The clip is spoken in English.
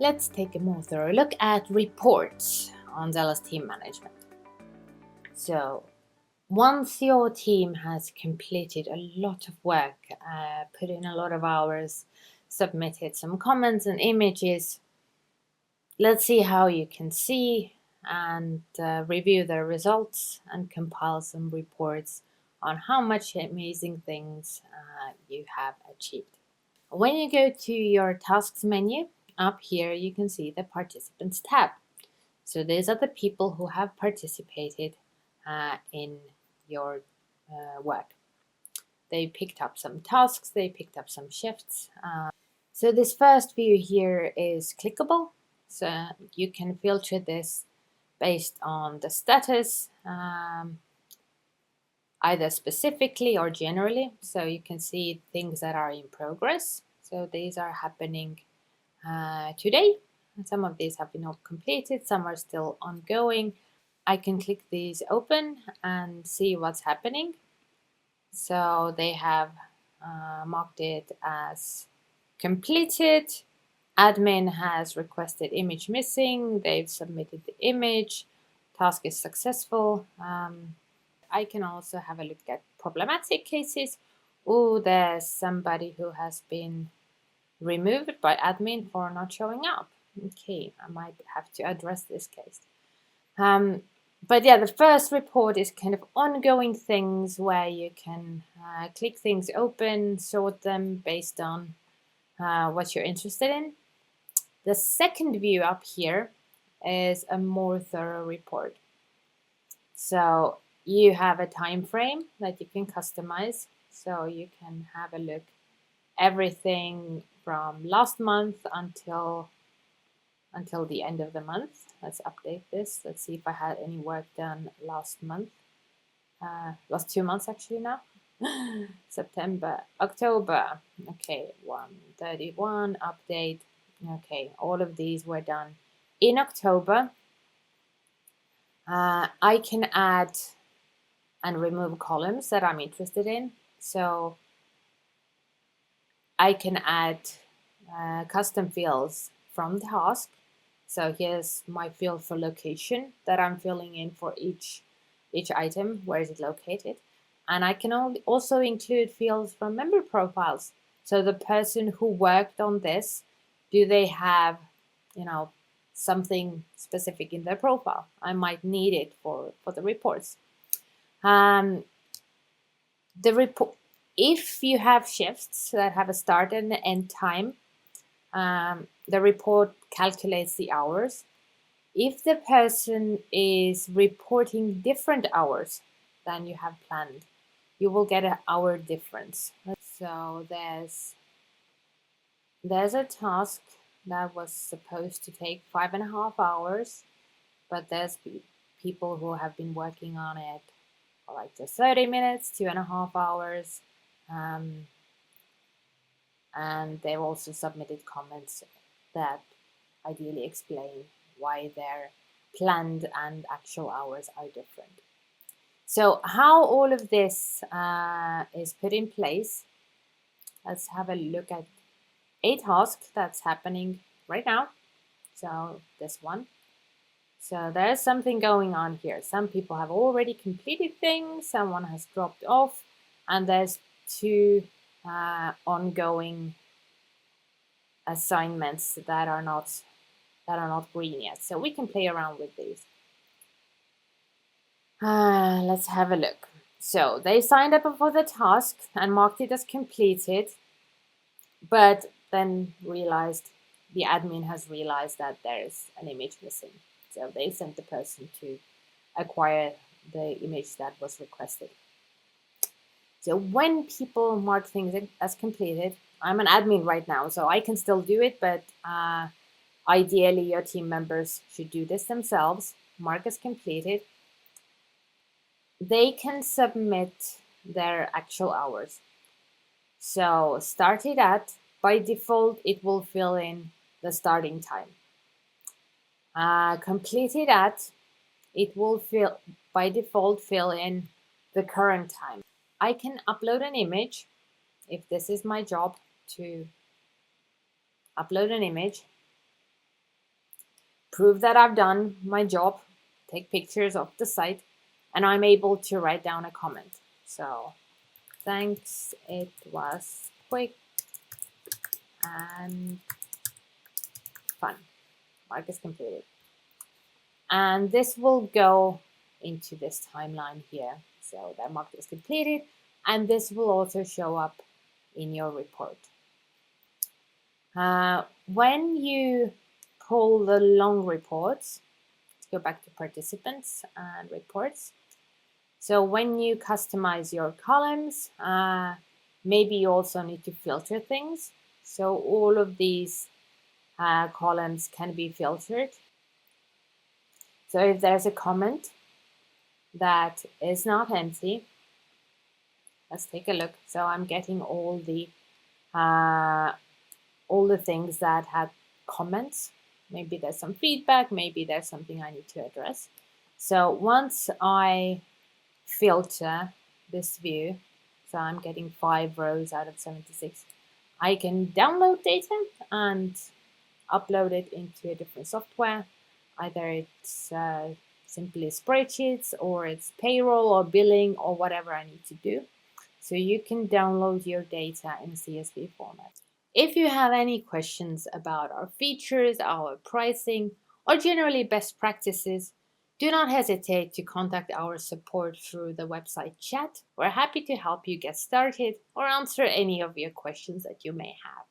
Let's take a more thorough look at reports on Zelos Team Management. So, once your team has completed a lot of work, put in a lot of hours, submitted some comments and images, let's see how you can see and review the results and compile some reports on how much amazing things you have achieved. When you go to your tasks menu, up here you can see the participants tab. So these are the people who have participated in your work. They picked up some tasks, they picked up some shifts. So this first view here is clickable. So you can filter this based on the status, either specifically or generally. So you can see things that are in progress. So these are happening today. Some of these have been completed, some are still ongoing. I can click these open and see what's happening. So they have marked it as completed. Admin has requested image missing. They've submitted the image. Task is successful. I can also have a look at problematic cases. Oh, there's somebody who has been removed by admin for not showing up. Okay, I might have to address this case. But yeah, the first report is kind of ongoing things where you can click things open, sort them based on what you're interested in. The second view up here is a more thorough report. So you have a time frame that you can customize. So you can have a look everything from last month until the end of the month. Let's update this. Let's see if I had any work done last month. Last 2 months actually now. September, October. Okay, 131 update. Okay, all of these were done in October. I can add and remove columns that I'm interested in. So I can add custom fields from task. So here's my field for location that I'm filling in for each item. Where is it located? And I can also include fields from member profiles. So the person who worked on this, do they have, something specific in their profile? I might need it for the reports. The report, if you have shifts that have a start and an end time, the report calculates the hours. If the person is reporting different hours than you have planned, you will get an hour difference. So there's a task that was supposed to take 5.5 hours, but there's people who have been working on it for like just 30 minutes, 2.5 hours. And they've also submitted comments that ideally explain why their planned and actual hours are different. So how all of this is put in place, let's have a look at a task that's happening right now. So this one. So there's something going on here. Some people have already completed things, someone has dropped off, and there's 2 ongoing assignments that are not green yet. So we can play around with these. Let's have a look. So they signed up for the task and marked it as completed, but then realized the admin has realized that there's an image missing. So they sent the person to acquire the image that was requested. So when people mark things as completed, I'm an admin right now, so I can still do it, but ideally your team members should do this themselves, mark as completed. They can submit their actual hours. So started at, by default, it will fill in the starting time. Completed at, it will by default fill in the current time. I can upload an image if this is my job, to upload an image. prove that I've done my job, take pictures of the site, and I'm able to write down a comment. So, thanks, it was quick and fun. Mark is completed. And this will go into this timeline here. So that mark is completed, and this will also show up in your report. When you pull the long reports, let's go back to participants and reports. So when you customize your columns, maybe you also need to filter things. So all of these columns can be filtered. So if there's a comment that is not empty, let's take a look. So I'm getting all the things that had comments. Maybe there's some feedback, maybe there's something I need to address. So once I filter this view, so I'm getting 5 rows out of 76, I can download data and upload it into a different software. Either it's simply spreadsheets, or it's payroll or billing or whatever I need to do. So you can download your data in CSV format. If you have any questions about our features, our pricing, or generally best practices, do not hesitate to contact our support through the website chat. We're happy to help you get started or answer any of your questions that you may have.